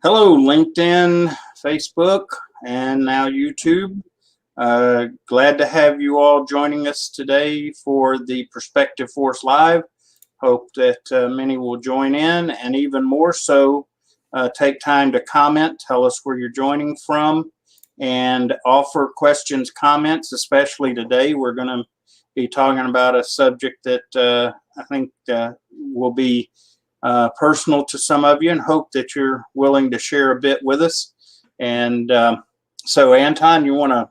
Hello, LinkedIn, Facebook, and now YouTube. Glad to have you all joining us today for the Prospective Force Live. Hope that many will join in, and even more so, take time to comment, tell us where you're joining from, and offer questions, comments, especially today. We're going to be talking about a subject that I think will be personal to some of you, and hope that you're willing to share a bit with us. And so, Anton, you want to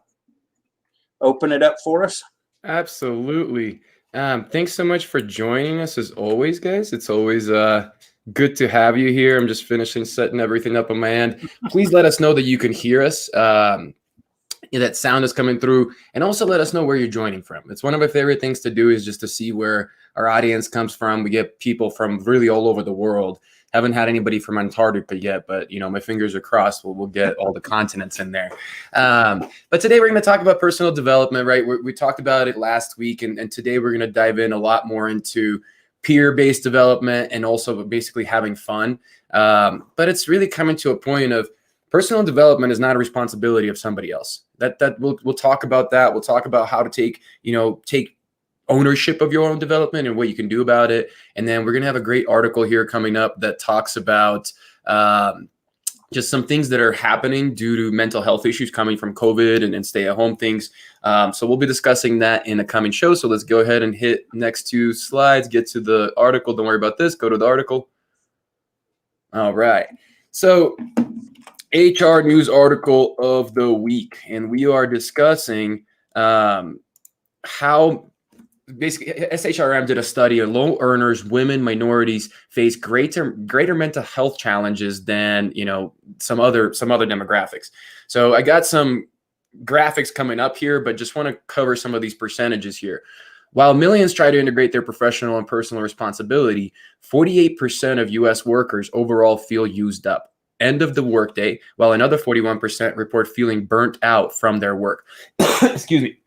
open it up for us? Absolutely. Thanks so much for joining us as always, guys. It's always good to have you here. I'm just finishing setting everything up on my end. Please let us know that you can hear us. That sound is coming through, and also let us know where you're joining from. It's one of my favorite things to do, is just to see where our audience comes from. We get people from really all over the world. Haven't had anybody from Antarctica yet, but my fingers are crossed. We'll get all the continents in there. But today we're going to talk about personal development, right? We talked about it last week, and today we're going to dive in a lot more into peer-based development and also basically having fun. But it's really coming to a point of personal development is not a responsibility of somebody else. That we'll talk about that. We'll talk about how to take ownership of your own development and what you can do about it. And then we're going to have a great article here coming up that talks about just some things that are happening due to mental health issues coming from COVID and stay-at-home things. So we'll be discussing that in the coming show. So let's go ahead and hit next two slides, get to the article. Don't worry about this. Go to the article. All right. So HR news article of the week, and we are discussing how basically SHRM did a study of low earners, women, minorities face greater mental health challenges than some other demographics. So I got some graphics coming up here, but just want to cover some of these percentages here. While millions try to integrate their professional and personal responsibility, 48% of U.S. workers overall feel used up end of the workday, while another 41% report feeling burnt out from their work. Excuse me,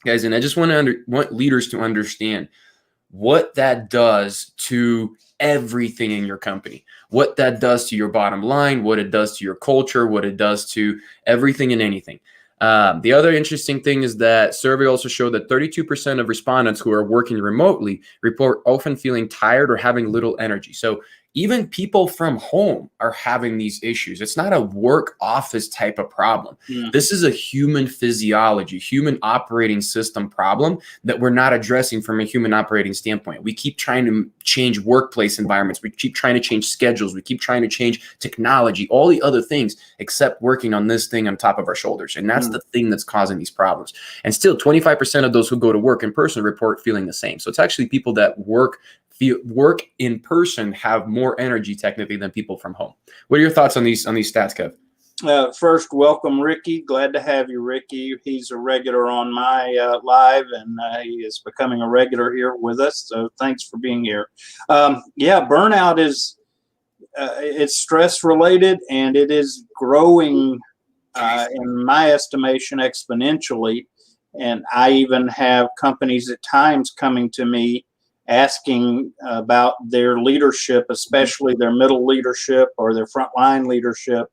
guys. And I just want leaders to understand what that does to everything in your company, what that does to your bottom line, what it does to your culture, what it does to everything and anything. The other interesting thing is that survey also showed that 32% of respondents who are working remotely report often feeling tired or having little energy. So even people from home are having these issues. It's not a work office type of problem. Yeah. This is a human physiology, human operating system problem that we're not addressing from a human operating standpoint. We keep trying to change workplace environments. We keep trying to change schedules. We keep trying to change technology, all the other things, except working on this thing on top of our shoulders. And that's the thing that's causing these problems. And still 25% of those who go to work in person report feeling the same. So it's actually people that work in person have more energy technically than people from home. What are your thoughts on these stats, Kev? First, welcome, Ricky. Glad to have you, Ricky. He's a regular on my live, and he is becoming a regular here with us. So thanks for being here. Burnout is it's stress related, and it is growing, in my estimation, exponentially. And I even have companies at times coming to me asking about their leadership, especially their middle leadership or their frontline leadership,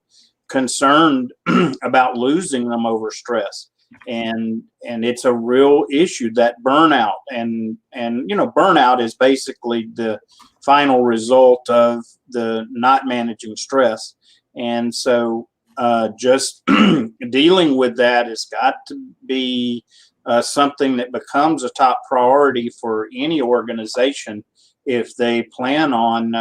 concerned about losing them over stress. And it's a real issue, that burnout. And burnout is basically the final result of the not managing stress. And so just dealing with that has got to be something that becomes a top priority for any organization if they plan on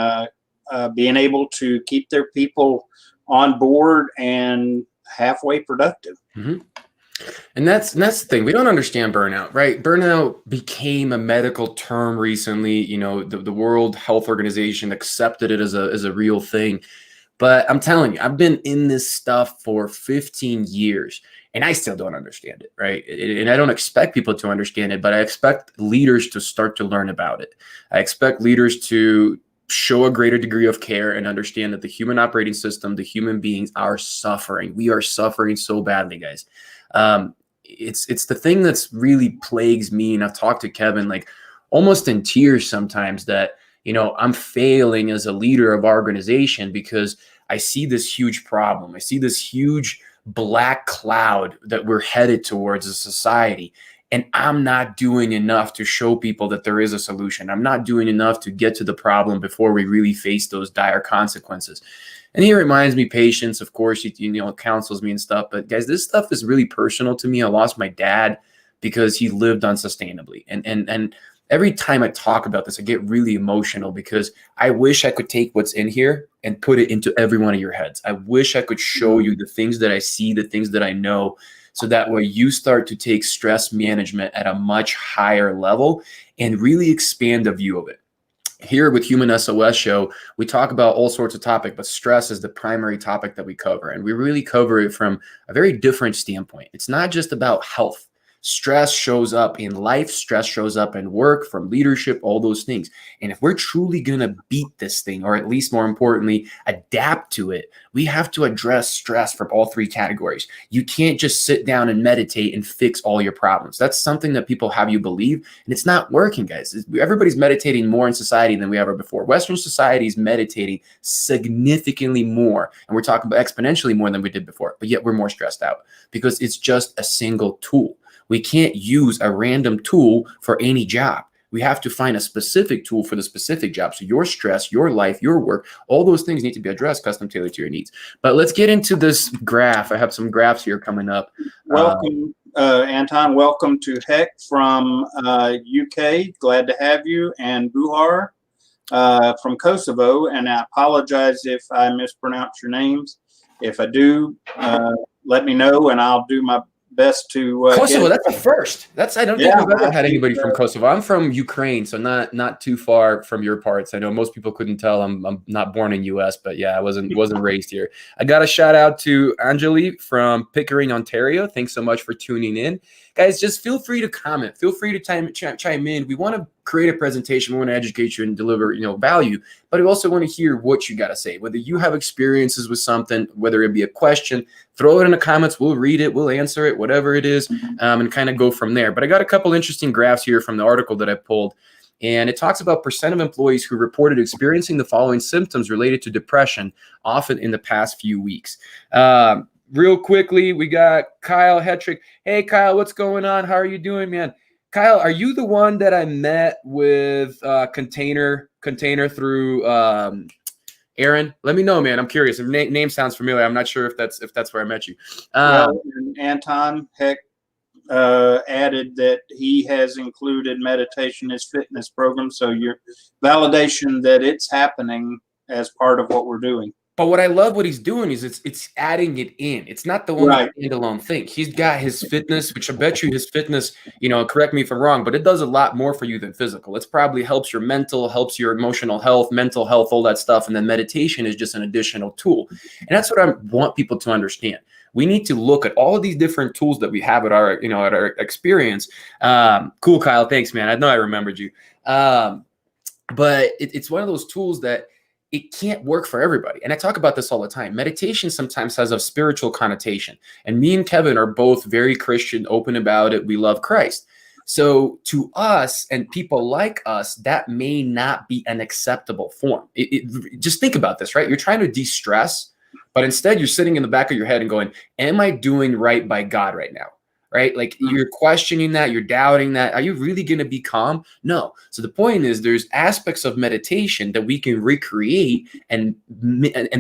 being able to keep their people on board and halfway productive. Mm-hmm. And that's the thing. We don't understand burnout, right? Burnout became a medical term recently. The World Health Organization accepted it as a real thing. But I'm telling you, I've been in this stuff for 15 years. And I still don't understand it, right? And I don't expect people to understand it, but I expect leaders to start to learn about it. I expect leaders to show a greater degree of care and understand that the human operating system, the human beings are suffering. We are suffering so badly, guys. It's the thing that's really plagues me. And I've talked to Kevin like almost in tears sometimes that, I'm failing as a leader of our organization because I see this huge problem. I see this huge black cloud that we're headed towards as a society. And I'm not doing enough to show people that there is a solution. I'm not doing enough to get to the problem before we really face those dire consequences. And he reminds me patience, of course, counsels me and stuff. But guys, this stuff is really personal to me. I lost my dad because he lived unsustainably. And every time I talk about this, I get really emotional because I wish I could take what's in here and put it into every one of your heads. I wish I could show you the things that I see, the things that I know, so that way you start to take stress management at a much higher level and really expand the view of it. Here with Human SOS Show, we talk about all sorts of topics, but stress is the primary topic that we cover. And we really cover it from a very different standpoint. It's not just about health. Stress shows up in life, stress shows up in work, from leadership, all those things. And if we're truly going to beat this thing, or at least more importantly, adapt to it, we have to address stress from all three categories. You can't just sit down and meditate and fix all your problems. That's something that people have you believe, and it's not working, guys. Everybody's meditating more in society than we ever before. Western society is meditating significantly more, and we're talking about exponentially more than we did before, but yet we're more stressed out because it's just a single tool. We can't use a random tool for any job. We have to find a specific tool for the specific job. So your stress, your life, your work, all those things need to be addressed, custom tailored to your needs. But let's get into this graph. I have some graphs here coming up. Welcome, Anton. Welcome to Heck from UK. Glad to have you. And Buhar from Kosovo. And I apologize if I mispronounce your names. If I do, let me know, and I'll do my best to Kosovo. That's a first. I don't think we've ever had anybody from Kosovo. I'm from Ukraine, so not too far from your parts. I know most people couldn't tell. I'm not born in US, but yeah, I wasn't raised here. I got a shout out to Anjali from Pickering, Ontario. Thanks so much for tuning in, guys. Just feel free to comment. Feel free to chime in. We want to create a presentation. We want to educate you and deliver value, but we also want to hear what you got to say. Whether you have experiences with something, whether it be a question, throw it in the comments. We'll read it. We'll answer it, whatever it is, and kind of go from there. But I got a couple interesting graphs here from the article that I pulled, and it talks about percent of employees who reported experiencing the following symptoms related to depression, often in the past few weeks. Real quickly, we got Kyle Hetrick. Hey, Kyle, what's going on? How are you doing, man? Kyle, are you the one that I met with container through Aaron? Let me know, man. I'm curious. If name sounds familiar. I'm not sure if that's where I met you. Well, Anton Heck added that he has included meditation as fitness program, so your validation that it's happening as part of what we're doing. But what I love what he's doing is it's adding it in. It's not the one standalone thing. He's got his fitness, which I bet you his fitness, correct me if I'm wrong, but it does a lot more for you than physical. It's probably helps your mental, helps your emotional health, mental health, all that stuff. And then meditation is just an additional tool. And that's what I want people to understand. We need to look at all of these different tools that we have at our, at our experience. Cool, Kyle. Thanks, man. I know I remembered you. But it's one of those tools that it can't work for everybody. And I talk about this all the time. Meditation sometimes has a spiritual connotation. And me and Kevin are both very Christian, open about it. We love Christ. So to us and people like us, that may not be an acceptable form. Just think about this, right? You're trying to de-stress, but instead you're sitting in the back of your head and going, am I doing right by God right now? Right? Like you're questioning that, you're doubting that. Are you really going to be calm? No. So the point is there's aspects of meditation that we can recreate and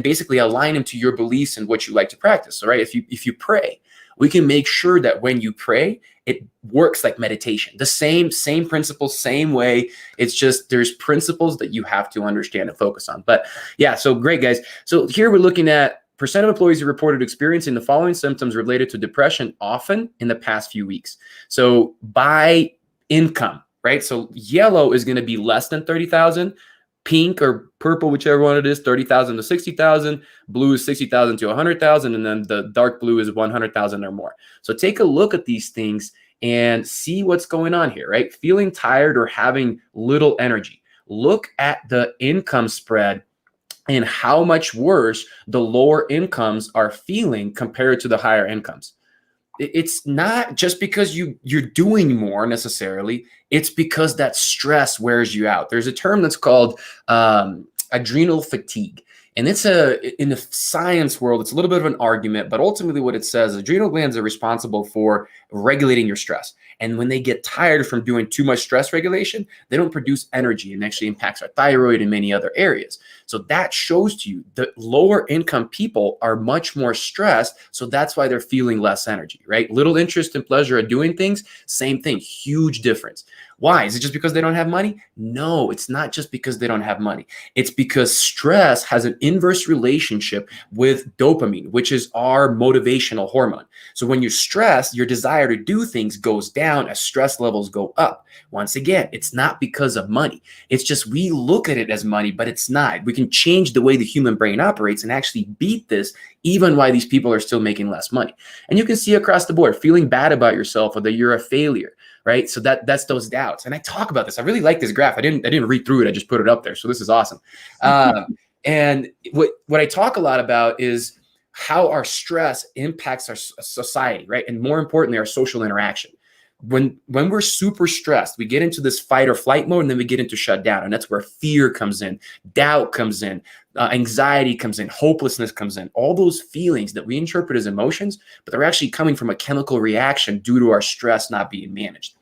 basically align them to your beliefs and what you like to practice. So, right? If you pray, we can make sure that when you pray, it works like meditation. The same principles, same way. It's just there's principles that you have to understand and focus on. But yeah, so great, guys. So here we're looking at percent of employees who reported experiencing the following symptoms related to depression often in the past few weeks. So by income, right? So yellow is going to be less than 30,000. Pink or purple, whichever one it is, 30,000 to 60,000. Blue is 60,000 to 100,000. And then the dark blue is 100,000 or more. So take a look at these things and see what's going on here, right? Feeling tired or having little energy. Look at the income spread and how much worse the lower incomes are feeling compared to the higher incomes. It's not just because you're doing more necessarily. It's because that stress wears you out. There's a term that's called adrenal fatigue. And in the science world, it's a little bit of an argument, but ultimately what it says, adrenal glands are responsible for regulating your stress. And when they get tired from doing too much stress regulation, they don't produce energy, and actually impacts our thyroid and many other areas. So that shows to you that lower income people are much more stressed. So that's why they're feeling less energy, right? Little interest and pleasure at doing things, same thing, huge difference. Why? Is it just because they don't have money? No, it's not just because they don't have money. It's because stress has an inverse relationship with dopamine, which is our motivational hormone. So when you're stressed, your desire to do things goes down as stress levels go up. Once again, it's not because of money. It's just we look at it as money, but it's not. We can change the way the human brain operates and actually beat this, even while these people are still making less money. And you can see across the board, feeling bad about yourself or that you're a failure, right? So that's those doubts. And I talk about this. I really like this graph. I didn't read through it. I just put it up there. So this is awesome. And what I talk a lot about is how our stress impacts our society, right? And more importantly, our social interaction. When we're super stressed, we get into this fight or flight mode, and then we get into shutdown. And that's where fear comes in, doubt comes in, anxiety comes in, hopelessness comes in, all those feelings that we interpret as emotions, but they're actually coming from a chemical reaction due to our stress not being managed.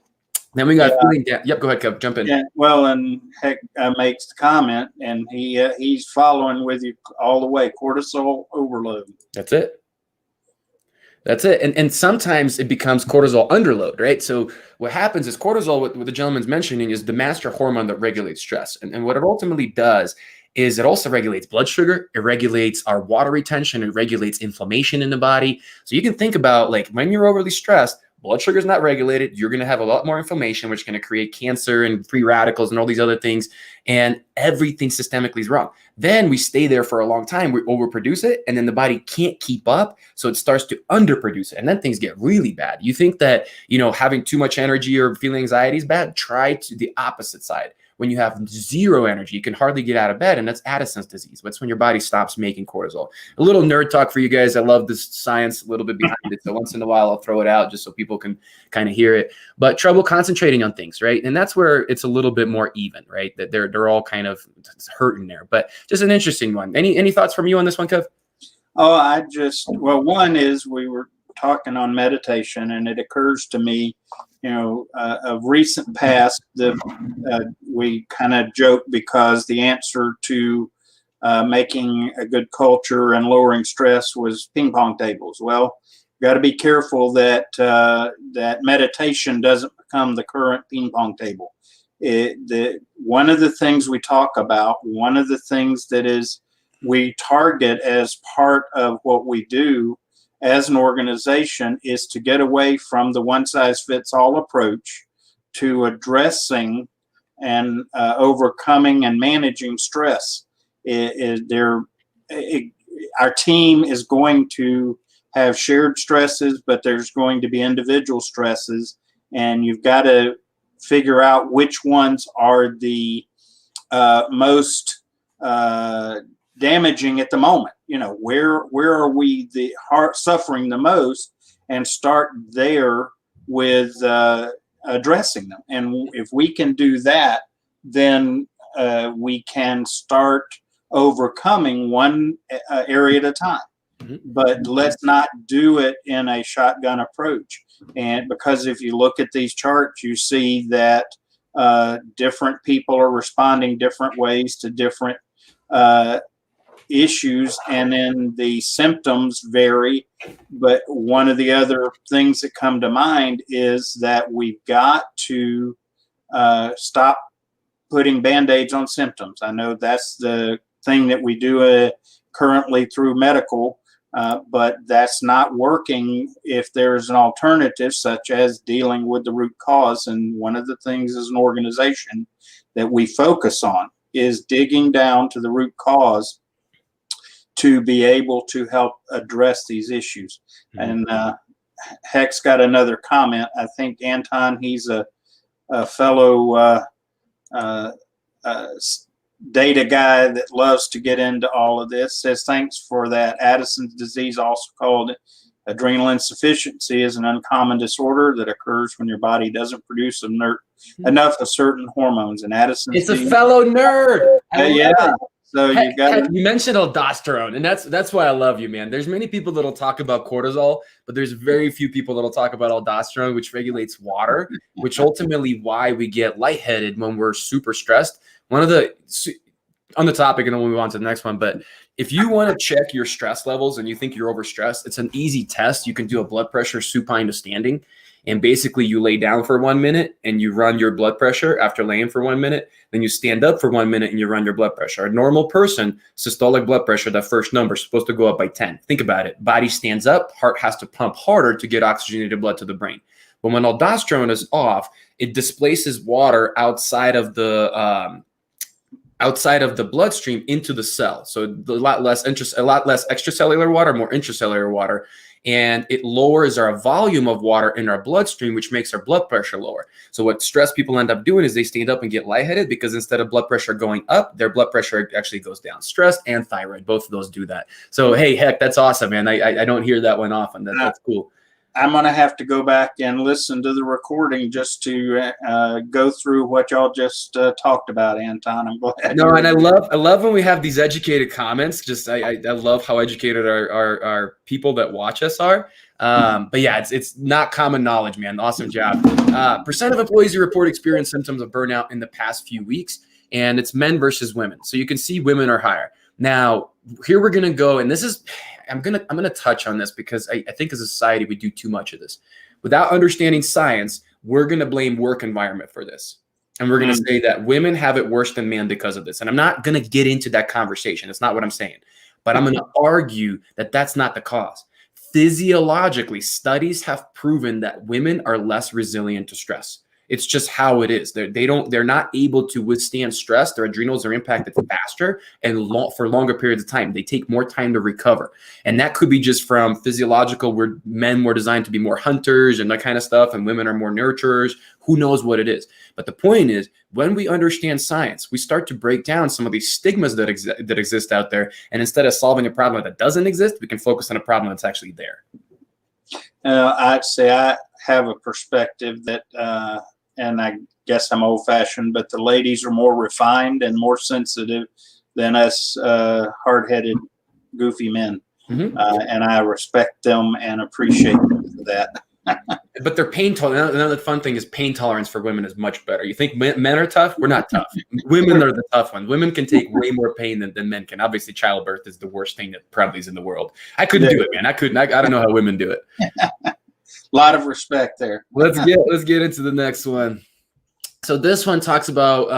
Then we got feeling down. Yep, go ahead, Kev, jump in. Yeah, well, and Heck makes the comment, and he's following with you all the way. Cortisol overload. That's it. That's it. And sometimes it becomes cortisol underload, right? So what happens is cortisol, what the gentleman's mentioning, is the master hormone that regulates stress. And what it ultimately does is it also regulates blood sugar. It regulates our water retention. It regulates inflammation in the body. So you can think about, like, when you're overly stressed, blood sugar is not regulated. You're going to have a lot more inflammation, which is going to create cancer and free radicals and all these other things. And everything systemically is wrong. Then we stay there for a long time. We overproduce it, and then the body can't keep up. So it starts to underproduce it. And then things get really bad. You think that, having too much energy or feeling anxiety is bad? Try to the opposite side. When you have zero energy, you can hardly get out of bed, and that's Addison's disease. That's when your body stops making cortisol. A little nerd talk for you guys. I love this science a little bit behind it. So once in a while, I'll throw it out just so people can kind of hear it. But trouble concentrating on things, right? And that's where it's a little bit more even, right? That they're all kind of hurting there. But just an interesting one. Any thoughts from you on this one, Kev? Oh, one is we were talking on meditation, and it occurs to me, of recent past, we kind of joke because the answer to making a good culture and lowering stress was ping pong tables. Well, you got to be careful that that meditation doesn't become the current ping pong table. One of the things we talk about, one of the things that is we target as part of what we do as an organization is to get away from the one-size-fits-all approach to addressing and overcoming and managing stress. Our team is going to have shared stresses, but there's going to be individual stresses, and you've got to figure out which ones are the most damaging at the moment. Where are we the heart suffering the most, and start there with addressing them. And if we can do that, then we can start overcoming one area at a time. But let's not do it in a shotgun approach. And because if you look at these charts, you see that different people are responding different ways to different issues, and then the symptoms vary. But one of the other things that come to mind is that we've got to stop putting Band-Aids on symptoms. I know that's the thing that we do currently through medical, but that's not working if there's an alternative, such as dealing with the root cause. And one of the things as an organization that we focus on is digging down to the root cause to be able to help address these issues. And Heck's got another comment. I think Anton, he's a fellow data guy that loves to get into all of this, says thanks for that. Addison's disease, also called adrenal insufficiency, is an uncommon disorder that occurs when your body doesn't produce enough of certain hormones. And Addison's It's a fellow nerd. yeah. So you got Heck, you mentioned aldosterone, and that's why I love you, man. There's many people that'll talk about cortisol, but there's very few people that'll talk about aldosterone, which regulates water, which ultimately why we get lightheaded when we're super stressed. One of the on the topic, and then we'll move on to the next one. But if you want to check your stress levels and you think you're overstressed, it's an easy test. You can do a blood pressure supine to standing. And basically, you lay down for 1 minute and you run your blood pressure after laying for 1 minute. Then you stand up for 1 minute and you run your blood pressure. A normal person, systolic blood pressure, that first number is supposed to go up by 10. Think about it. Body stands up, heart has to pump harder to get oxygenated blood to the brain. But when aldosterone is off, it displaces water outside of the bloodstream into the cell. So a lot less extracellular water, more intracellular water. And it lowers our volume of water in our bloodstream, which makes our blood pressure lower. So what stressed people end up doing is they stand up and get lightheaded because instead of blood pressure going up, their blood pressure actually goes down. Stress and thyroid, both of those do that. So, hey, heck, that's awesome, man. I don't hear that one often. That's cool. I'm going to have to go back and listen to the recording just to go through what y'all just talked about, Anton. I'm glad. No, and I love when we have these educated comments. Just I love how educated our people that watch us are. But yeah, it's not common knowledge, man. Awesome job. Percent of employees who report experience symptoms of burnout in the past few weeks, and it's men versus women. So you can see women are higher. Now, here we're gonna go, and this is I'm gonna touch on this because I think as a society we do too much of this. Without understanding science, we're gonna blame work environment for this. And we're gonna say that women have it worse than men because of this. And I'm not gonna get into that conversation. That's not what I'm saying. But I'm gonna argue that that's not the cause. Physiologically, studies have proven that women are less resilient to stress. It's just how it is. They're not able to withstand stress. Their adrenals are impacted faster and for longer periods of time. They take more time to recover. And that could be just from physiological, where men were designed to be more hunters and that kind of stuff, and women are more nurturers. Who knows what it is? But the point is, when we understand science, we start to break down some of these stigmas that exist out there. And instead of solving a problem that doesn't exist, we can focus on a problem that's actually there. I'd say I have a perspective that and I guess I'm old-fashioned, but the ladies are more refined and more sensitive than us hard-headed, goofy men. And I respect them and appreciate them for that. But their pain tolerance, another fun thing is pain tolerance for women is much better. You think men are tough? We're not tough. Women are the tough ones. Women can take way more pain than men can. Obviously, childbirth is the worst thing that probably is in the world. I couldn't do it, man. I couldn't. I don't know how women do it. A lot of respect there. Let's get into the next one. So this one talks about,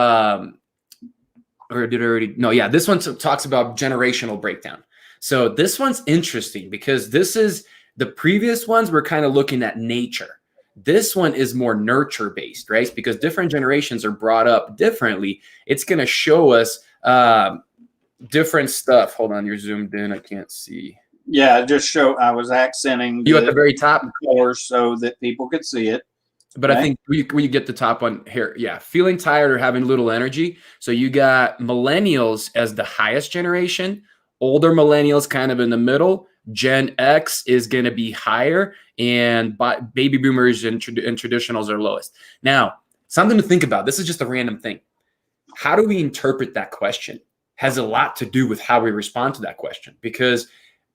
or did I already? No, yeah. This one talks about generational breakdown. So this one's interesting because this is the previous ones were kind of looking at nature. This one is more nurture based, right? Because different generations are brought up differently. It's going to show us different stuff. Hold on, you're zoomed in. I can't see. Yeah, just show. I was accenting you at the very top colors so that people could see it. But okay. I think we get the top one here. Yeah, feeling tired or having little energy. So you got millennials as the highest generation, older millennials kind of in the middle. Gen X is going to be higher, and baby boomers and traditionals are lowest. Now, something to think about. This is just a random thing. How do we interpret that question? Has a lot to do with how we respond to that question. Because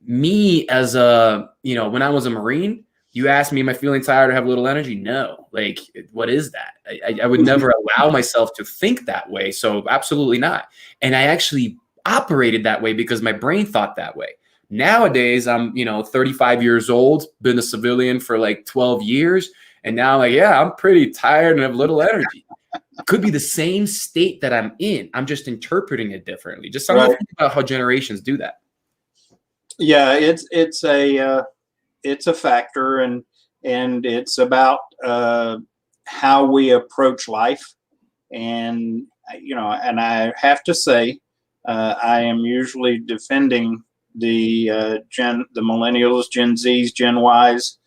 me as when I was a Marine, you asked me, am I feeling tired or have a little energy? No. Like, what is that? I would never allow myself to think that way. So absolutely not. And I actually operated that way because my brain thought that way. Nowadays, I'm, 35 years old, been a civilian for like 12 years. And now I'm like, yeah, I'm pretty tired and have little energy. It could be the same state that I'm in. I'm just interpreting it differently. Just something to think about how generations do that. Yeah, it's a factor, and it's about how we approach life. And, and I have to say, I am usually defending the millennials, Gen Zs, Gen Ys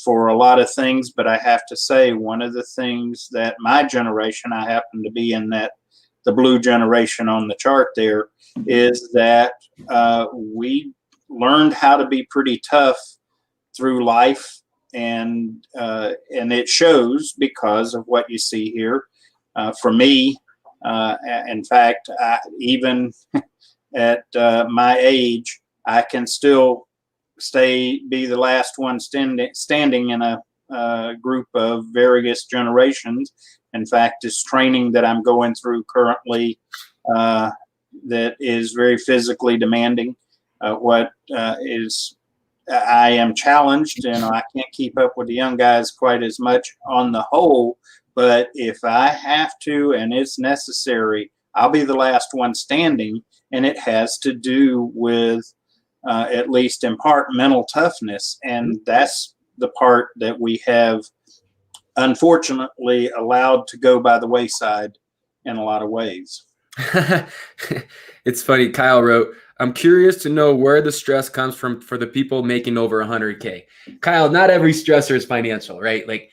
for a lot of things. But I have to say, one of the things that my generation, I happen to be in the blue generation on the chart there, is that we learned how to be pretty tough through life, and it shows because of what you see here. For me, In fact, even at my age, I can still be the last one standing in a group of various generations. In fact, this training that I'm going through currently that is very physically demanding. I am challenged, and I can't keep up with the young guys quite as much on the whole. But if I have to, and it's necessary, I'll be the last one standing, and it has to do with, at least in part, mental toughness, and that's the part that we have unfortunately allowed to go by the wayside in a lot of ways. It's funny. Kyle wrote, I'm curious to know where the stress comes from for the people making over 100K. Kyle, not every stressor is financial, right? Like,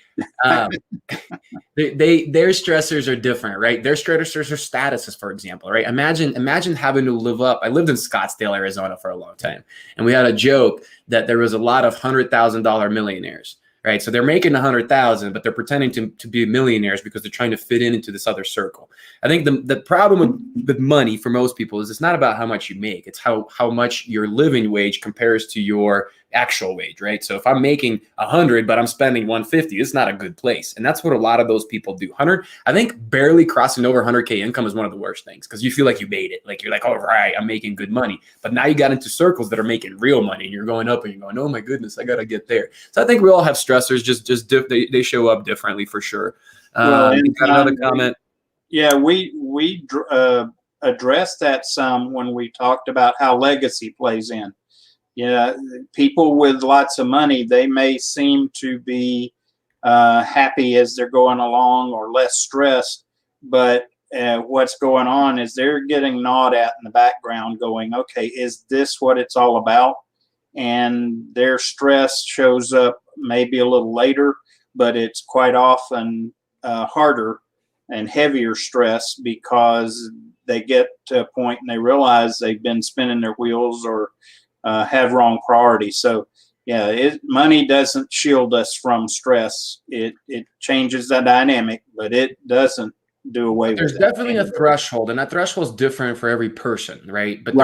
their stressors are different, right? Their stressors are statuses, for example, right? Imagine having to live up. I lived in Scottsdale, Arizona for a long time, and we had a joke that there was a lot of $100,000 millionaires, right? So they're making 100,000, but they're pretending to be millionaires because they're trying to fit into this other circle. I think the problem with money for most people is it's not about how much you make. It's how much your living wage compares to your actual wage, right? So if I'm making 100, but I'm spending 150, it's not a good place. And that's what a lot of those people do. I think barely crossing over 100K income is one of the worst things because you feel like you made it. Like you're like, all right, I'm making good money. But now you got into circles that are making real money and you're going up and you're going, oh my goodness, I got to get there. So I think we all have stressors, they show up differently for sure. Well, Got another comment. Yeah, we addressed that some when we talked about how legacy plays in. Yeah, people with lots of money, they may seem to be happy as they're going along or less stressed, but what's going on is they're getting gnawed at in the background going, okay, is this what it's all about? And their stress shows up maybe a little later, but it's quite often harder and heavier stress because they get to a point and they realize they've been spinning their wheels or have wrong priorities. So yeah, money doesn't shield us from stress. It changes the dynamic, but it doesn't do away with it. There's definitely a threshold, and that threshold is different for every person, right? But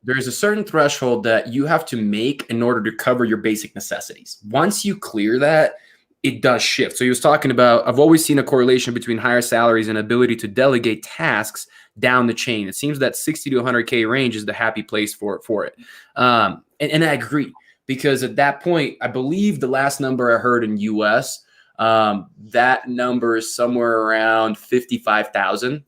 there's a certain threshold that you have to make in order to cover your basic necessities. Once you clear that, it does shift. So he was talking about, I've always seen a correlation between higher salaries and ability to delegate tasks down the chain. It seems that 60 to 100K range is the happy place for it. And I agree, because at that point, I believe the last number I heard in US, that number is somewhere around 55,000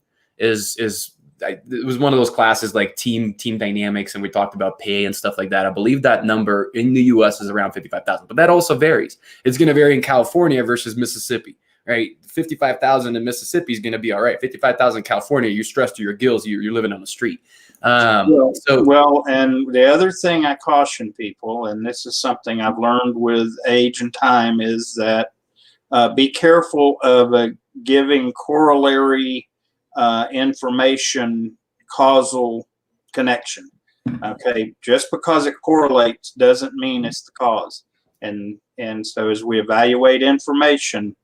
it was one of those classes like team dynamics, and we talked about pay and stuff like that. I believe that number in the US is around 55,000, but that also varies. It's going to vary in California versus Mississippi, right? 55,000 in Mississippi is going to be all right. 55,000 in California, you're stressed to your gills. You're living on the street. And the other thing I caution people, and this is something I've learned with age and time, is that be careful of giving corollary information causal connection. Okay, just because it correlates doesn't mean it's the cause. And so as we evaluate information,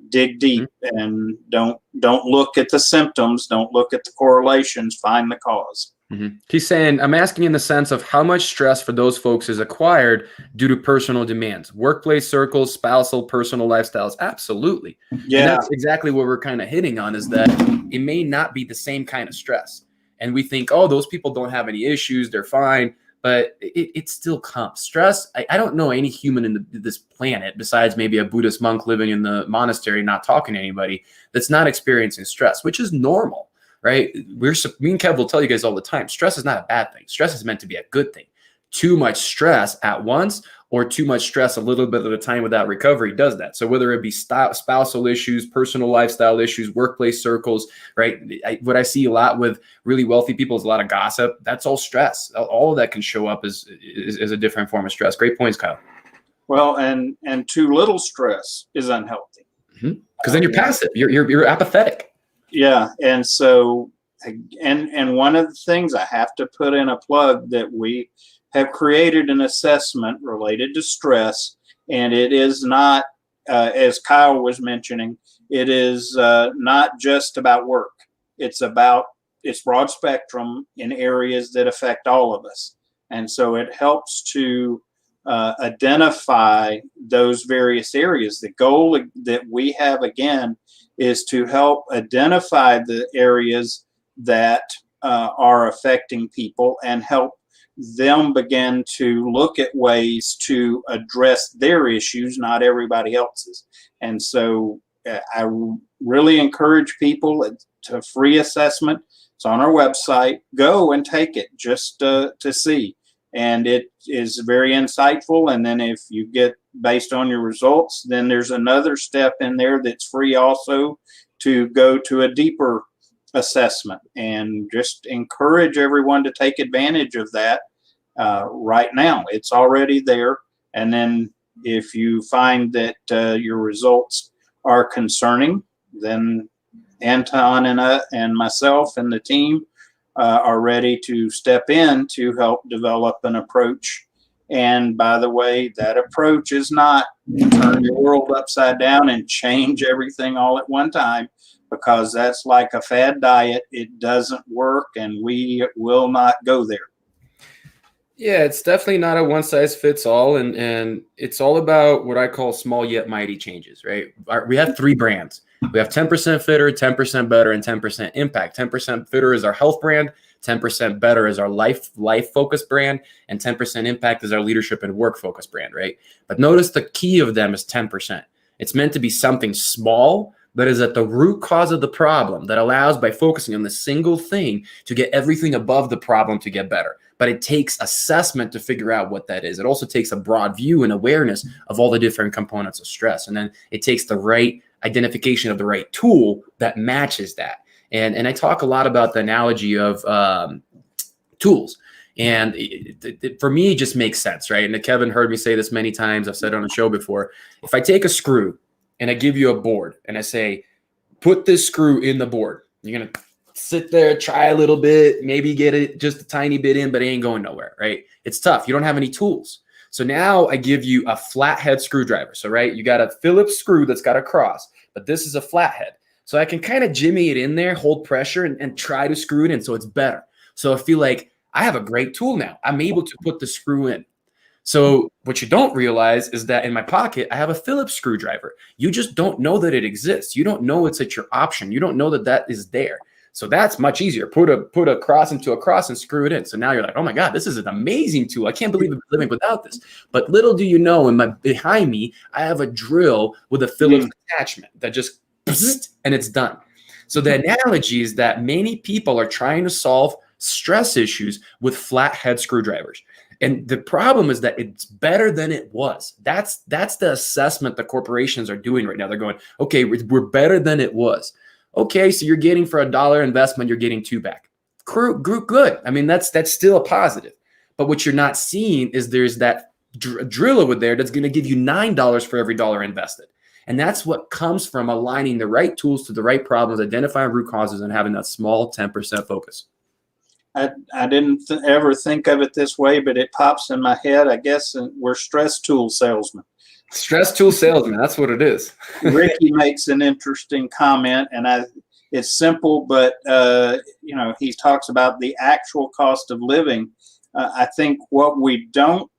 dig deep and don't look at the symptoms, don't look at the correlations, find the cause. Mm-hmm. He's saying, I'm asking in the sense of how much stress for those folks is acquired due to personal demands, workplace circles, spousal, personal lifestyles. Absolutely. Yeah. And that's exactly what we're kind of hitting on, is that it may not be the same kind of stress. And we think, oh, those people don't have any issues, they're fine. But it still comes. Stress, I don't know any human in this planet, besides maybe a Buddhist monk living in the monastery, not talking to anybody, that's not experiencing stress, which is normal. Right? Me and Kev will tell you guys all the time, stress is not a bad thing. Stress is meant to be a good thing. Too much stress at once or too much stress a little bit at a time without recovery does that. So whether it be spousal issues, personal lifestyle issues, workplace circles, right? What I see a lot with really wealthy people is a lot of gossip. That's all stress. All of that can show up as a different form of stress. Great points, Kyle. Well, and too little stress is unhealthy. Because then you're passive. You're apathetic. Yeah, and so, and one of the things I have to put in a plug, that we have created an assessment related to stress, and it is not, as Kyle was mentioning, it is not just about work. it's broad spectrum in areas that affect all of us. And so it helps to identify those various areas. The goal that we have, again, is to help identify the areas that are affecting people and help them begin to look at ways to address their issues, not everybody else's. And so I really encourage people to free assessment. It's on our website. Go and take it just to see. And it is very insightful. And then if you get based on your results, then there's another step in there that's free also to go to a deeper assessment, and just encourage everyone to take advantage of that right now. It's already there. And then if you find that your results are concerning, then Anton and myself and the team are ready to step in to help develop an approach. And by the way, that approach is not turn your world upside down and change everything all at one time, because that's like a fad diet. It doesn't work, and we will not go there. Yeah, it's definitely not a one size fits all, and it's all about what I call small yet mighty changes, right? We have 3 brands. We have 10% Fitter, 10% Better, and 10% Impact. 10% Fitter is our health brand, 10% Better is our life focused brand, and 10% Impact is our leadership and work focused brand, right? But notice the key of them is 10%. It's meant to be something small, but is at the root cause of the problem that allows, by focusing on the single thing, to get everything above the problem to get better. But it takes assessment to figure out what that is. It also takes a broad view and awareness of all the different components of stress. And then it takes the right identification of the right tool that matches that. And I talk a lot about the analogy of tools. And for me, it just makes sense, right? And Kevin heard me say this many times. I've said it on the show before. If I take a screw and I give you a board and I say, put this screw in the board, you're going to sit there, try a little bit, maybe get it just a tiny bit in, but it ain't going nowhere, right? It's tough. You don't have any tools. So now I give you a flathead screwdriver. So, right, you got a Phillips screw that's got a cross, but this is a flathead. So I can kind of jimmy it in there, hold pressure, and try to screw it in so it's better. So I feel like I have a great tool now. I'm able to put the screw in. So what you don't realize is that in my pocket, I have a Phillips screwdriver. You just don't know that it exists. You don't know it's at your option. You don't know that that is there. So that's much easier. Put a cross into a cross and screw it in. So now you're like, oh my God, this is an amazing tool. I can't believe I'm living without this. But little do you know, behind me, I have a drill with a Phillips attachment that just and it's done. So the analogy is that many people are trying to solve stress issues with flathead screwdrivers. And the problem is that it's better than it was. That's the assessment the corporations are doing right now. They're going, okay, we're better than it was. Okay, so you're getting for $1 investment, you're getting 2 back. Good. I mean, that's still a positive. But what you're not seeing is there's that drill over there that's going to give you $9 for every dollar invested. And that's what comes from aligning the right tools to the right problems, identifying root causes, and having that small 10% focus. I didn't ever think of it this way, but it pops in my head. I guess we're stress tool salesmen. Stress tool salesman, that's what it is. Ricky makes an interesting comment, and it's simple, but he talks about the actual cost of living. I think what we don't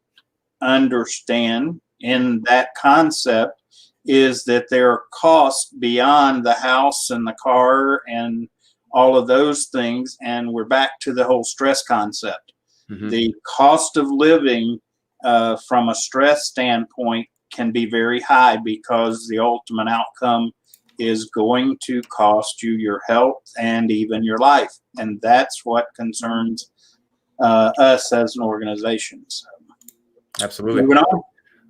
understand in that concept is that there are costs beyond the house and the car and all of those things, and we're back to the whole stress concept. Mm-hmm. The cost of living from a stress standpoint can be very high, because the ultimate outcome is going to cost you your health and even your life. And that's what concerns us as an organization. So, absolutely. Moving on.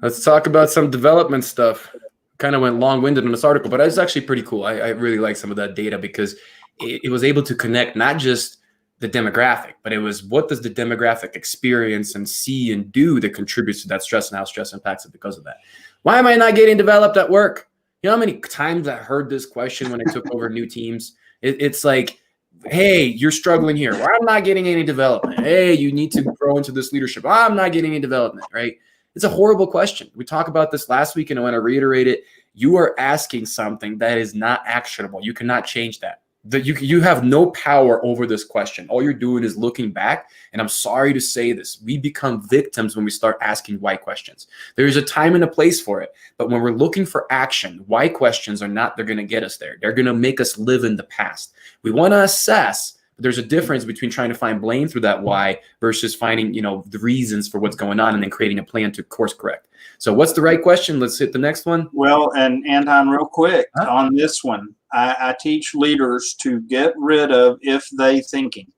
Let's talk about some development stuff. Kind of went long-winded in this article, but it's actually pretty cool. I really like some of that data, because it was able to connect not just the demographic, but it was what does the demographic experience and see and do that contributes to that stress, and how stress impacts it because of that. Why am I not getting developed at work? You know how many times I heard this question when I took over new teams? It's like, hey, you're struggling here. Why am I not getting any development? Hey, you need to grow into this leadership. Why am I not getting any development, right? It's a horrible question. We talked about this last week, and I want to reiterate it. You are asking something that is not actionable. You cannot change that. that you have no power over this question. All you're doing is looking back. And I'm sorry to say this, we become victims when we start asking why questions. There's a time and a place for it. But when we're looking for action, why questions are not, they're going to get us there. They're going to make us live in the past. We want to assess, but there's a difference between trying to find blame through that why versus finding, the reasons for what's going on and then creating a plan to course correct. So what's the right question? Let's hit the next one. Well, and Anton, real quick Huh? on this one, I teach leaders to get rid of if they thinking.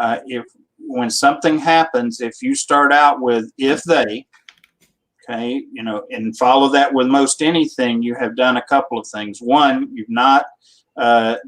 If when something happens, if you start out with if they, okay, and follow that with most anything, you have done a couple of things. One, you've not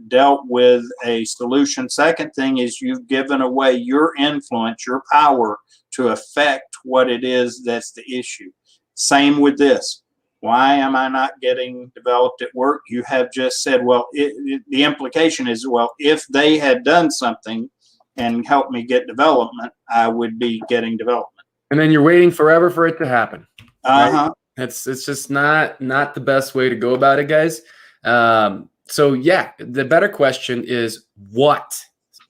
dealt with a solution. Second thing is you've given away your influence, your power to affect what it is that's the issue. Same with this. Why am I not getting developed at work? You have just said, well, the implication is, well, if they had done something and helped me get development, I would be getting development. And then you're waiting forever for it to happen. Uh-huh. Right? It's just not the best way to go about it, guys. So yeah, the better question is what?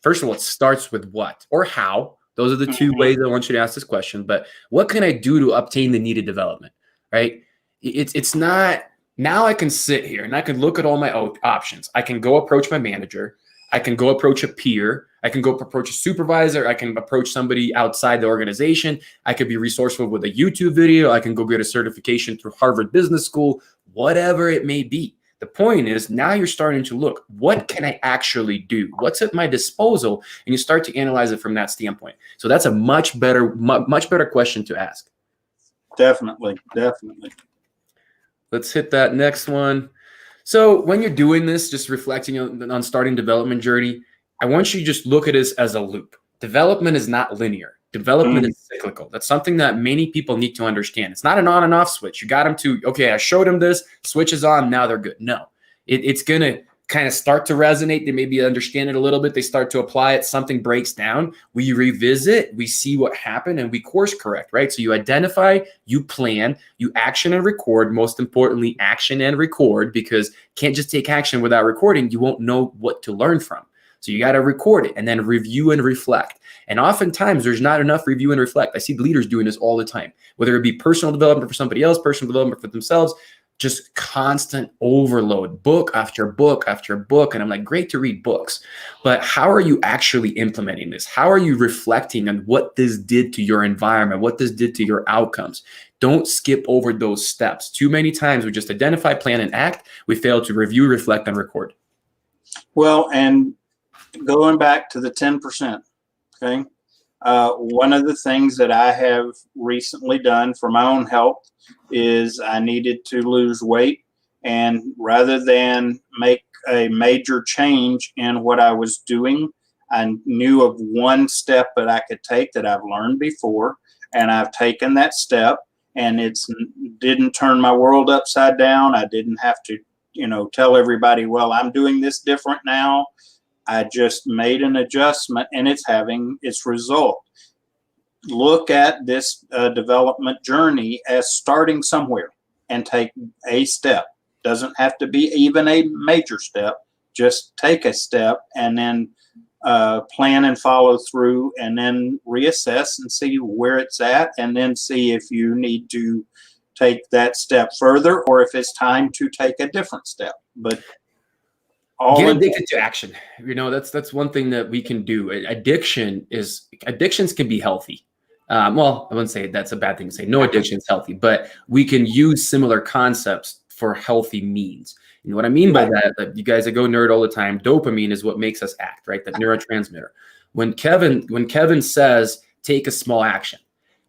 First of all, it starts with what or how. Those are the two ways I want you to ask this question. But what can I do to obtain the needed development? Right? It's not, now I can sit here and I can look at all my options. I can go approach my manager. I can go approach a peer. I can go approach a supervisor. I can approach somebody outside the organization. I could be resourceful with a YouTube video. I can go get a certification through Harvard Business School, whatever it may be. The point is now you're starting to look, what can I actually do? What's at my disposal? And you start to analyze it from that standpoint. So that's a much better question to ask. Definitely. Let's hit that next one. So when you're doing this, just reflecting on starting development journey, I want you to just look at this as a loop. Development is not linear. Development is cyclical. That's something that many people need to understand. It's not an on and off switch. You got them to, okay, I showed them this, switch is on, now they're good. No, it's going to kind of start to resonate. They maybe understand it a little bit. They start to apply it. Something breaks down. We revisit, we see what happened, and we course correct, right? So you identify, you plan, you action and record. Most importantly, action and record, because you can't just take action without recording. You won't know what to learn from. So you got to record it and then review and reflect. And oftentimes there's not enough review and reflect. I see leaders doing this all the time, whether it be personal development for somebody else, personal development for themselves, just constant overload, book after book after book. And I'm like, great to read books, but how are you actually implementing this? How are you reflecting on what this did to your environment, what this did to your outcomes? Don't skip over those steps. Too many times we just identify, plan, and act. We fail to review, reflect, and record. Well, and going back to the 10%, okay? One of the things that I have recently done for my own health is I needed to lose weight, and rather than make a major change in what I was doing, I knew of one step that I could take that I've learned before, and I've taken that step, and it's didn't turn my world upside down. I didn't have to, tell everybody, well, I'm doing this different now. I just made an adjustment, and it's having its result. Look at this development journey as starting somewhere and take a step. Doesn't have to be even a major step. Just take a step and then plan and follow through, and then reassess and see where it's at, and then see if you need to take that step further or if it's time to take a different step. But get addicted to action. That's one thing that we can do. Addictions can be healthy. Well, I wouldn't say that's a bad thing to say. No addiction is healthy, but we can use similar concepts for healthy means. You know what I mean by that? You guys that go nerd all the time, dopamine is what makes us act, right? That neurotransmitter. When Kevin says, take a small action,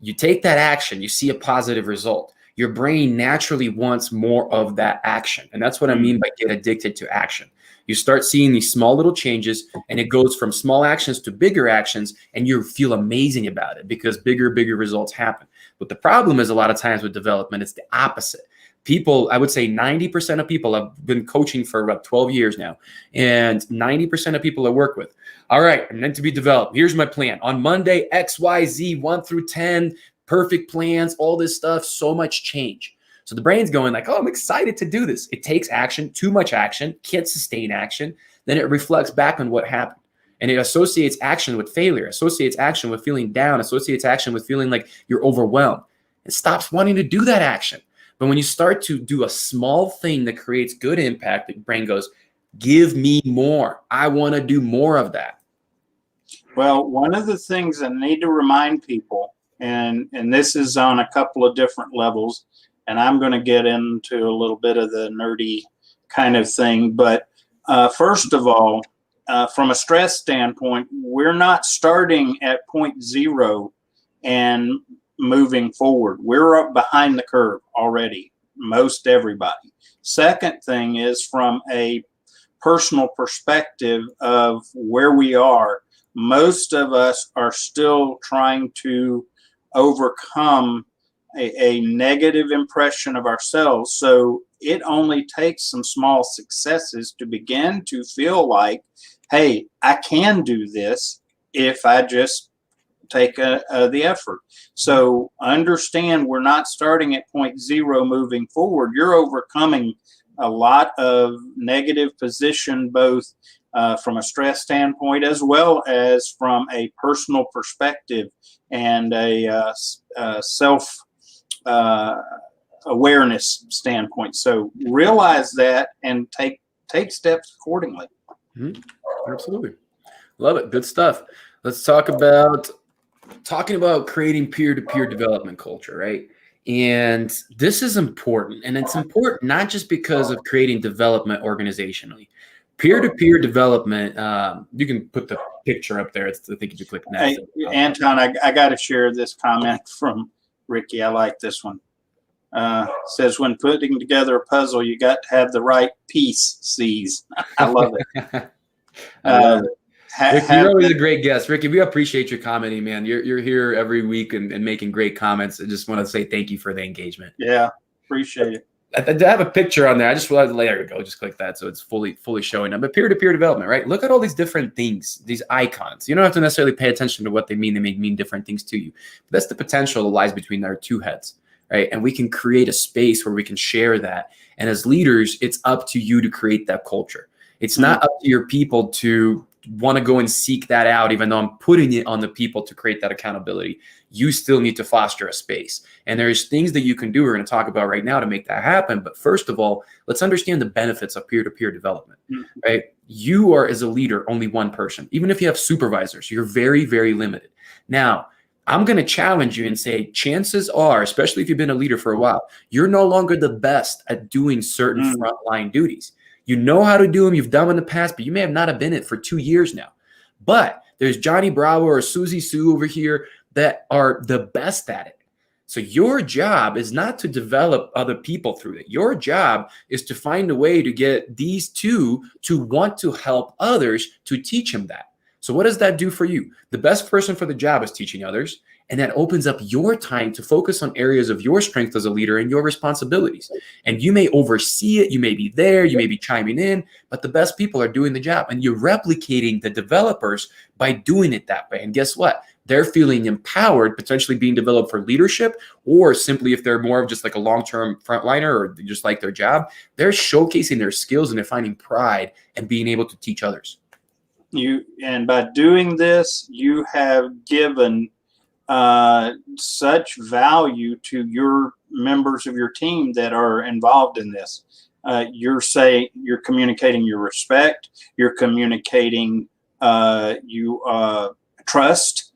you take that action, you see a positive result. Your brain naturally wants more of that action. And that's what I mean by get addicted to action. You start seeing these small little changes, and it goes from small actions to bigger actions, and you feel amazing about it because bigger results happen. But the problem is a lot of times with development, it's the opposite. People, I would say 90% of people, I've been coaching for about 12 years now, and 90% of people I work with, all right, I'm meant to be developed. Here's my plan. On Monday, X, Y, Z, 1 through 10, perfect plans, all this stuff, so much change. So the brain's going like, oh, I'm excited to do this. It takes action, too much action, can't sustain action. then it reflects back on what happened. And it associates action with failure, associates action with feeling down, associates action with feeling like you're overwhelmed. It stops wanting to do that action. But when you start to do a small thing that creates good impact, the brain goes, give me more. I want to do more of that. Well, one of the things I need to remind people, and this is on a couple of different levels, and I'm going to get into a little bit of the nerdy kind of thing, but first of all, from a stress standpoint, we're not starting at point zero and moving forward. We're up behind the curve already, most everybody. Second thing is, from a personal perspective of where we are, most of us are still trying to overcome a negative impression of ourselves. So it only takes some small successes to begin to feel like, hey, I can do this if I just take the effort. So understand, we're not starting at point zero moving forward. You're overcoming a lot of negative position, both from a stress standpoint as well as from a personal perspective and a self awareness standpoint. So realize that and take steps accordingly. Mm-hmm. Absolutely. Love it. Good stuff. Let's talk about creating peer-to-peer development culture, right? And this is important. And it's important not just because of creating development organizationally. Peer-to-peer development, you can put the picture up there. I think if you click next. Hey, Anton, I got to share this comment from Ricky. I like this one. Says, when putting together a puzzle, you got to have the right pieces. I love it. I love it. Ricky, you're always a great guest. Ricky, we appreciate your commenting, man. You're here every week and making great comments. I just want to say thank you for the engagement. Yeah, appreciate it. I have a picture on there. I just realized, there we go. Just click that so it's fully showing up. But peer-to-peer development, right? Look at all these different things, these icons. You don't have to necessarily pay attention to what they mean. They may mean different things to you. But that's the potential that lies between our two heads, right? And we can create a space where we can share that. And as leaders, it's up to you to create that culture. It's not up to your people to want to go and seek that out, even though I'm putting it on the people to create that accountability. You still need to foster a space. And there's things that you can do we're going to talk about right now to make that happen. But first of all, let's understand the benefits of peer-to-peer development, right? You are, as a leader, only one person. Even if you have supervisors, you're very, very limited. Now, I'm going to challenge you and say, chances are, especially if you've been a leader for a while, you're no longer the best at doing certain frontline duties. You know how to do them. You've done them in the past, but you may have not have been it for 2 years now. But there's Johnny Bravo or Susie Sue over here that are the best at it. So your job is not to develop other people through it. Your job is to find a way to get these two to want to help others, to teach them that. So what does that do for you? The best person for the job is teaching others. And that opens up your time to focus on areas of your strength as a leader and your responsibilities. And you may oversee it. You may be there. You may be chiming in. But the best people are doing the job. And you're replicating the developers by doing it that way. And guess what? They're feeling empowered, potentially being developed for leadership, or simply if they're more of just like a long-term frontliner or they just like their job, they're showcasing their skills and they're finding pride and being able to teach others. And by doing this, you have given such value to your members of your team that are involved in this. You're communicating your respect, you're communicating trust,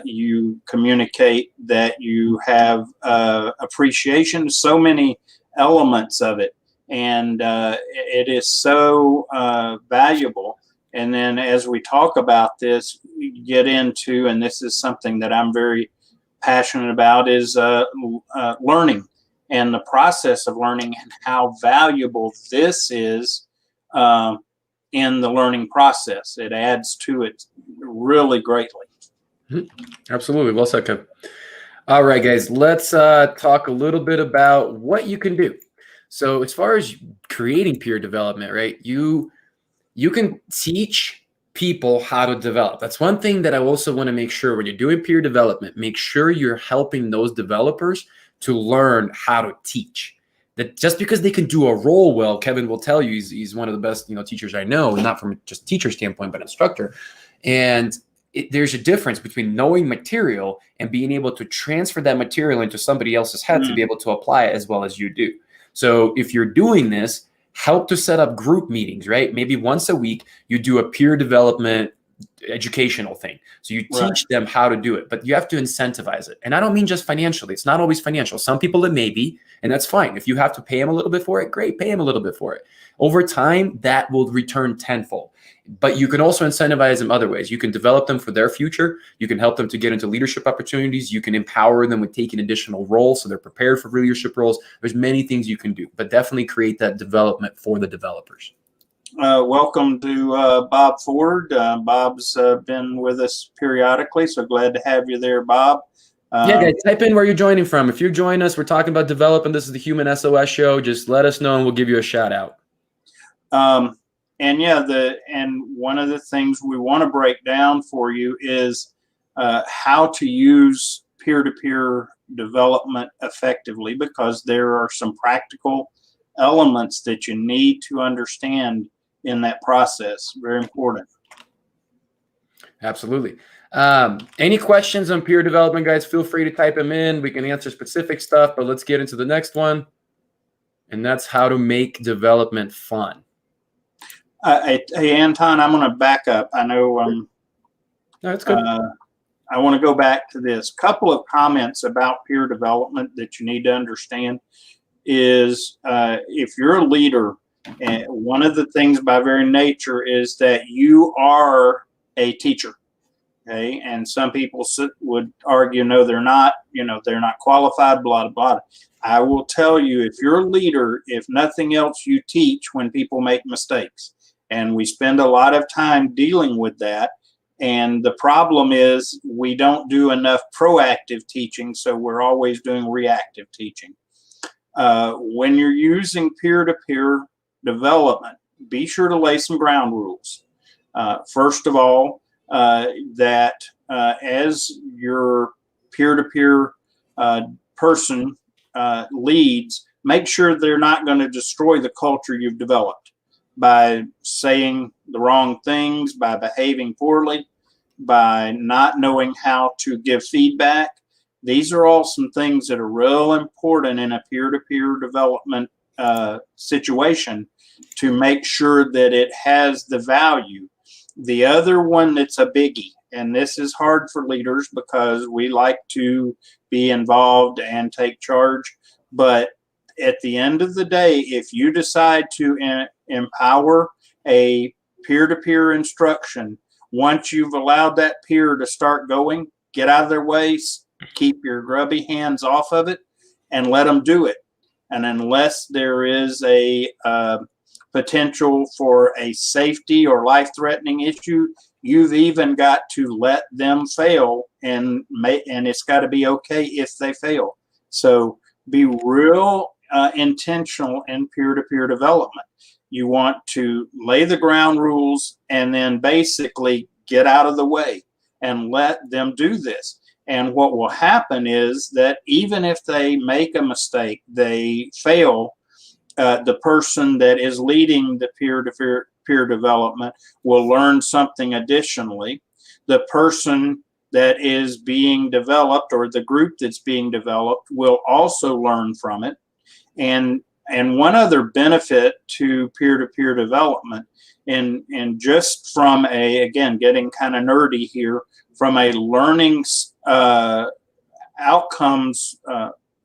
you communicate that you have appreciation, so many elements of it, and it is so valuable. And then as we talk about this, we get into, and this is something that I'm very passionate about, is learning and the process of learning and how valuable this is in the learning process. It adds to it really greatly. Absolutely. Well said, Kev. All right, guys, let's talk a little bit about what you can do. So as far as creating peer development, right, you can teach people how to develop. That's one thing that I also want to make sure when you're doing peer development, make sure you're helping those developers to learn how to teach. that just because they can do a role well, Kevin will tell you he's one of the best teachers I know, not from just teacher standpoint, but instructor. And there's a difference between knowing material and being able to transfer that material into somebody else's head to be able to apply it as well as you do. So if you're doing this, help to set up group meetings, right? Maybe once a week, you do a peer development educational thing. So you teach them how to do it, but you have to incentivize it. And I don't mean just financially. It's not always financial. Some people it may be, and that's fine. If you have to pay them a little bit for it, great, pay them a little bit for it. Over time, that will return tenfold. But you can also incentivize them other ways. You can develop them for their future. You can help them to get into leadership opportunities. You can empower them with taking additional roles so they're prepared for leadership roles. There's many things you can do, but definitely create that development for the developers. Welcome to Bob Ford. Bob's been with us periodically, so glad to have you there, Bob. Yeah, guys, type in where you're joining from. If you join us, we're talking about development. This is the Human SOS Show. Just let us know and we'll give you a shout out. And one of the things we want to break down for you is how to use peer-to-peer development effectively, because there are some practical elements that you need to understand in that process. Very important. Absolutely. Any questions on peer development, guys? Feel free to type them in. We can answer specific stuff, but let's get into the next one. And that's how to make development fun. Hey, Anton, I'm going to back up. I know No, that's good. I want to go back to this. Couple of comments about peer development that you need to understand is if you're a leader, one of the things by very nature is that you are a teacher. Okay, and some people would argue, no, they're not. They're not qualified. Blah blah. I will tell you, if you're a leader, if nothing else, you teach when people make mistakes, and we spend a lot of time dealing with that. And the problem is we don't do enough proactive teaching, so we're always doing reactive teaching. When you're using peer-to-peer development, be sure to lay some ground rules. First of all, that as your peer-to-peer person leads, make sure they're not going to destroy the culture you've developed by saying the wrong things, by behaving poorly, by not knowing how to give feedback. These are all some things that are real important in a peer-to-peer development situation to make sure that it has the value. The other one that's a biggie, and this is hard for leaders because we like to be involved and take charge, but at the end of the day, if you decide to empower a peer-to-peer instruction, once you've allowed that peer to start going, get out of their way, keep your grubby hands off of it, and let them do it. And unless there is a potential for a safety or life-threatening issue, you've even got to let them fail, and it's got to be okay if they fail. So be real intentional in peer-to-peer development. You want to lay the ground rules and then basically get out of the way and let them do this. And what will happen is that even if they make a mistake, they fail, the person that is leading the peer development will learn something additionally. The person that is being developed, or the group that's being developed, will also learn from it. And one other benefit to peer-to-peer development, and just from again, getting kind of nerdy here, from a learning outcomes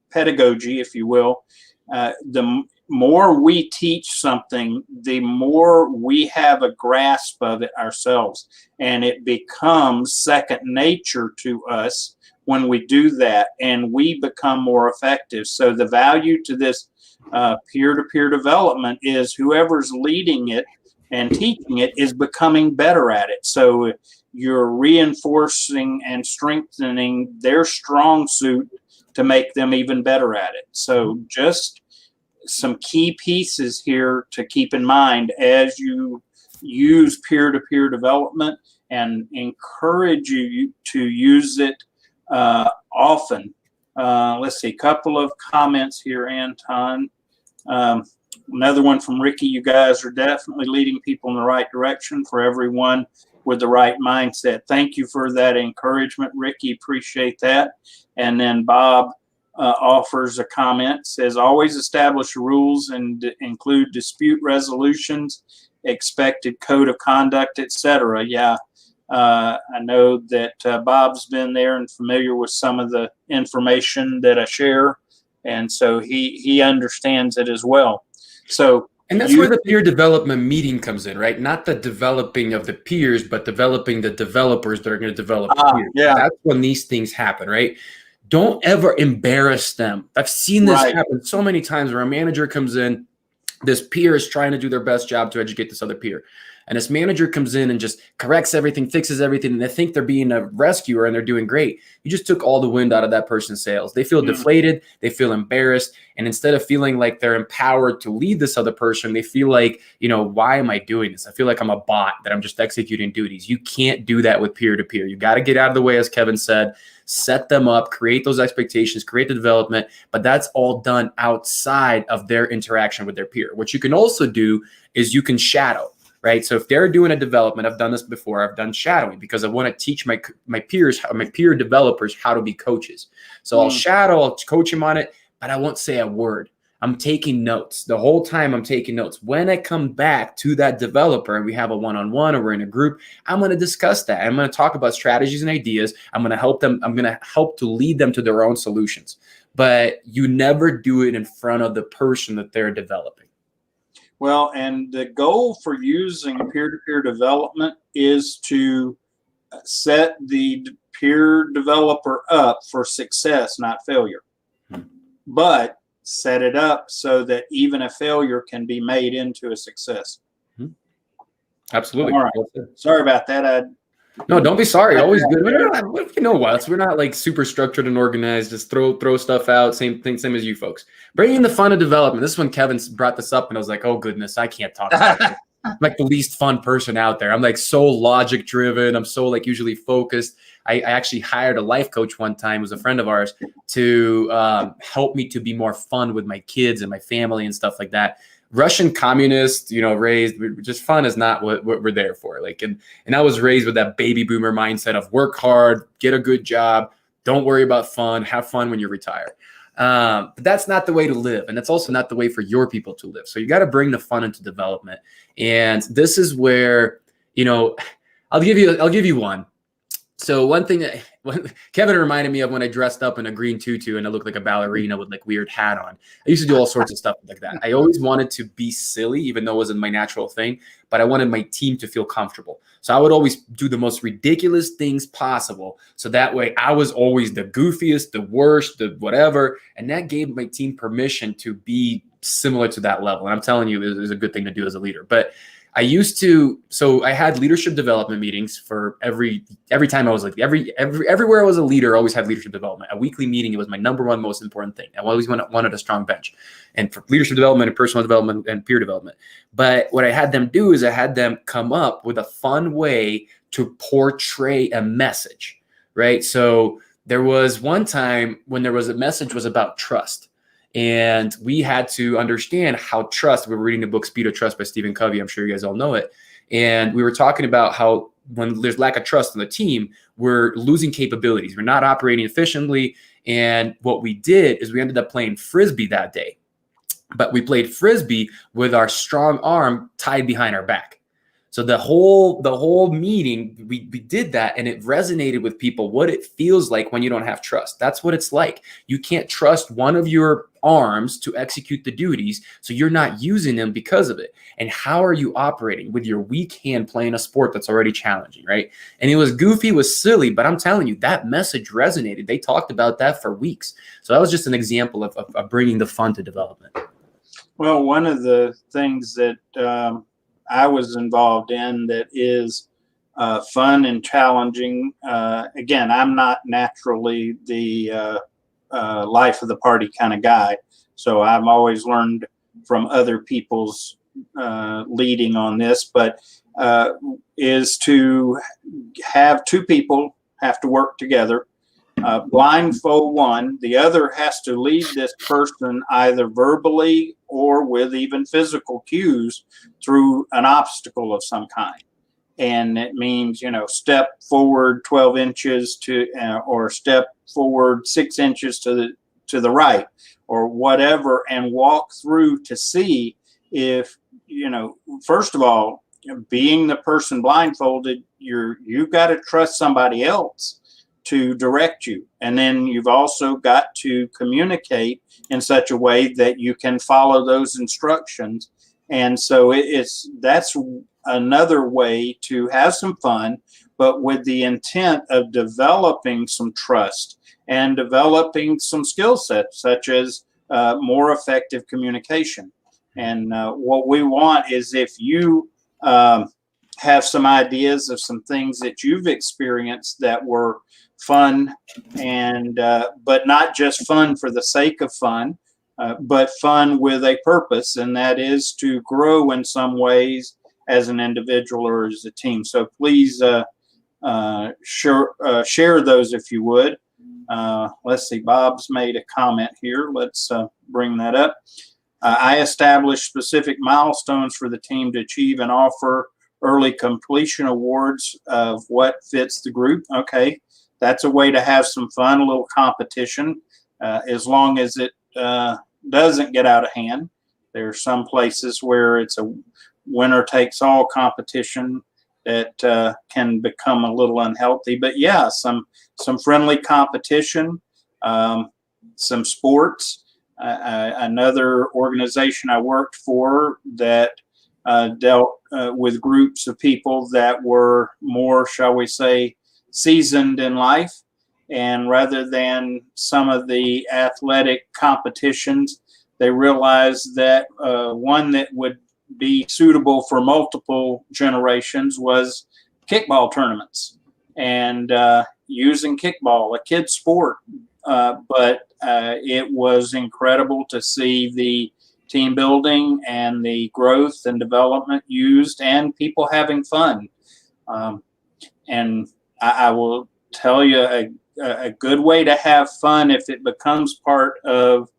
pedagogy, if you will, the more we teach something, the more we have a grasp of it ourselves, and it becomes second nature to us when we do that, and we become more effective. So the value to this peer-to-peer development is whoever's leading it and teaching it is becoming better at it. So you're reinforcing and strengthening their strong suit to make them even better at it. So just some key pieces here to keep in mind as you use peer-to-peer development, and encourage you to use it often. Let's see, a couple of comments here, Anton. Another one from Ricky: you guys are definitely leading people in the right direction for everyone with the right mindset. Thank you for that encouragement, Ricky. Appreciate that. And then Bob offers a comment, says, always establish rules and include dispute resolutions, expected code of conduct, etc. Yeah, I know that Bob's been there and familiar with some of the information that I share, and so he understands it as well. So, and that's where the peer development meeting comes in, right? Not the developing of the peers, but developing the developers that are going to develop the peers. Yeah. That's when these things happen, right? Don't ever embarrass them. I've seen this happen so many times where a manager comes in, this peer is trying to do their best job to educate this other peer. And this manager comes in and just corrects everything, fixes everything, and they think they're being a rescuer and they're doing great. You just took all the wind out of that person's sails. They feel deflated. They feel embarrassed. And instead of feeling like they're empowered to lead this other person, they feel like, why am I doing this? I feel like I'm a bot, that I'm just executing duties. You can't do that with peer-to-peer. You got to get out of the way, as Kevin said, set them up, create those expectations, create the development, but that's all done outside of their interaction with their peer. What you can also do is you can shadow. Right. So if they're doing a development, I've done this before. I've done shadowing because I want to teach my peers, my peer developers, how to be coaches. So I'll shadow, I'll coach them on it, but I won't say a word. I'm taking notes the whole time. I'm taking notes. When I come back to that developer and we have a one-on-one or we're in a group, I'm going to discuss that. I'm going to talk about strategies and ideas. I'm going to help them. I'm going to help to lead them to their own solutions. But you never do it in front of the person that they're developing. Well, and the goal for using peer-to-peer development is to set the peer developer up for success, not failure. But set it up so that even a failure can be made into a success. Absolutely. All right. Sorry about that. No, don't be sorry. Always good. We're not like super structured and organized. Just throw stuff out. Same thing, same as you folks. Bringing the fun of development. This is when Kevin brought this up, and I was like, oh goodness, I can't talk about it. I'm like the least fun person out there. I'm like so logic driven. I'm so like usually focused. I actually hired a life coach one time, who's a friend of ours, to help me to be more fun with my kids and my family and stuff like that. Russian communist, raised, just fun is not what we're there for. Like, and I was raised with that baby boomer mindset of work hard, get a good job, don't worry about fun, have fun when you retire. But that's not the way to live. And that's also not the way for your people to live. So you got to bring the fun into development. And this is where, I'll give you one. So one thing that Kevin reminded me of when I dressed up in a green tutu and I looked like a ballerina with like weird hat on. I used to do all sorts of stuff like that. I always wanted to be silly, even though it wasn't my natural thing, but I wanted my team to feel comfortable. So I would always do the most ridiculous things possible. So that way I was always the goofiest, the worst, the whatever. And that gave my team permission to be similar to that level. And I'm telling you, it was a good thing to do as a leader. But I had leadership development meetings for every time I was like, everywhere I was a leader, I always had leadership development. A weekly meeting, it was my number one most important thing. I always wanted a strong bench, and for leadership development and personal development and peer development. But what I had them do is I had them come up with a fun way to portray a message, right? So there was one time when there was a message was about trust. And we had to understand how trust, we were reading the book Speed of Trust by Stephen Covey. I'm sure you guys all know it. And we were talking about how when there's lack of trust in the team, we're losing capabilities. We're not operating efficiently. And what we did is we ended up playing Frisbee that day. But we played Frisbee with our strong arm tied behind our back. So the whole meeting, we did that, and it resonated with people what it feels like when you don't have trust. That's what it's like. You can't trust one of your arms to execute the duties, so you're not using them because of it. And how are you operating with your weak hand playing a sport that's already challenging, right? And it was goofy, it was silly, but I'm telling you, that message resonated. They talked about that for weeks. So that was just an example of bringing the fun to development. Well, one of the things that I was involved in that is fun and challenging. Again, I'm not naturally the life of the party kind of guy, so I've always learned from other people's leading on this, but is to have two people have to work together blindfold one. The other has to lead this person either verbally or with even physical cues through an obstacle of some kind. And it means, step forward 12 inches or step forward 6 inches to the right, or whatever, and walk through to see if, first of all, being the person blindfolded, you've got to trust somebody else to direct you. And then you've also got to communicate in such a way that you can follow those instructions. And so that's another way to have some fun, but with the intent of developing some trust and developing some skill sets, such as more effective communication. And what we want is, if you have some ideas of some things that you've experienced that were fun, and but not just fun for the sake of fun, but fun with a purpose, and that is to grow in some ways as an individual or as a team. So please share those if you would. Let's see, Bob's made a comment here. Let's bring that up. I established specific milestones for the team to achieve and offer early completion awards of what fits the group. Okay, that's a way to have some fun, a little competition, as long as it doesn't get out of hand. There are some places where it's a winner takes all competition that can become a little unhealthy. But yeah, some friendly competition, some sports. Another organization I worked for that dealt with groups of people that were more, shall we say, seasoned in life. And rather than some of the athletic competitions, they realized that one that would be suitable for multiple generations was kickball tournaments, and using kickball, a kid's sport. But it was incredible to see the team building and the growth and development used, and people having fun. And I will tell you, a good way to have fun, if it becomes part of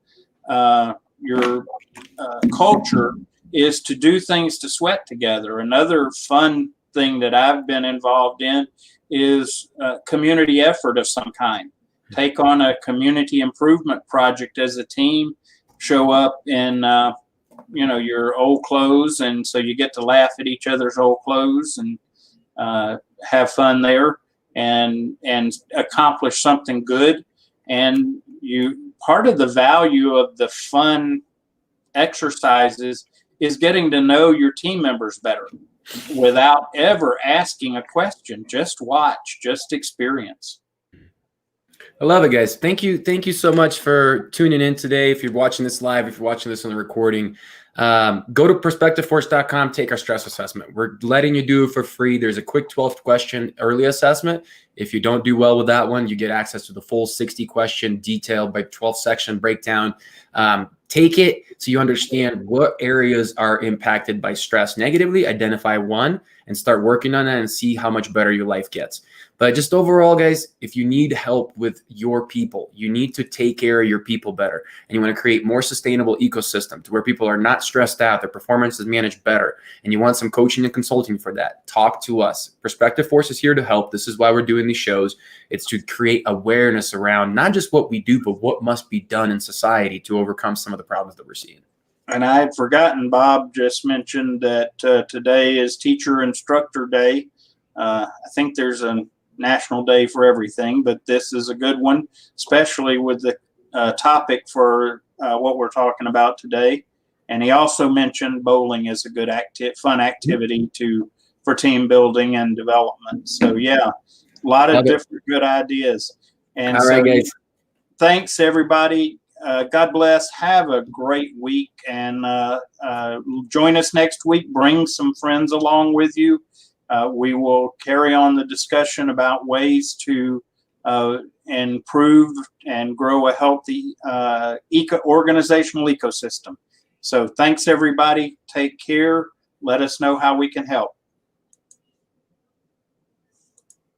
your culture, is to do things to sweat together. Another fun thing that I've been involved in is community effort of some kind. Take on a community improvement project as a team, show up in your old clothes, and so you get to laugh at each other's old clothes and have fun there, and accomplish something good. And part of the value of the fun exercises is getting to know your team members better without ever asking a question. Just watch, just experience. I love it, guys. Thank you. Thank you so much for tuning in today. If you're watching this live, if you're watching this on the recording, go to prospectiveforce.com, take our stress assessment. We're letting you do it for free. There's a quick 12 question early assessment. If you don't do well with that one, you get access to the full 60 question detailed by 12 section breakdown. Take it so you understand what areas are impacted by stress negatively, identify one, and start working on that and see how much better your life gets. But just overall, guys, if you need help with your people, you need to take care of your people better. And you want to create more sustainable ecosystem to where people are not stressed out, their performance is managed better, and you want some coaching and consulting for that, talk to us. Prospective Force is here to help. This is why we're doing these shows. It's to create awareness around not just what we do, but what must be done in society to overcome some of the problems that we're seeing. And I had forgotten, Bob just mentioned that today is Teacher Instructor Day. I think there's a national day for everything, but this is a good one, especially with the topic for what we're talking about today. And he also mentioned bowling is a good fun activity for team building and development. So yeah, a lot of different good ideas. And all right, guys. Thanks everybody. God bless. Have a great week, and join us next week. Bring some friends along with you. We will carry on the discussion about ways to improve and grow a healthy organizational ecosystem. So thanks, everybody. Take care. Let us know how we can help.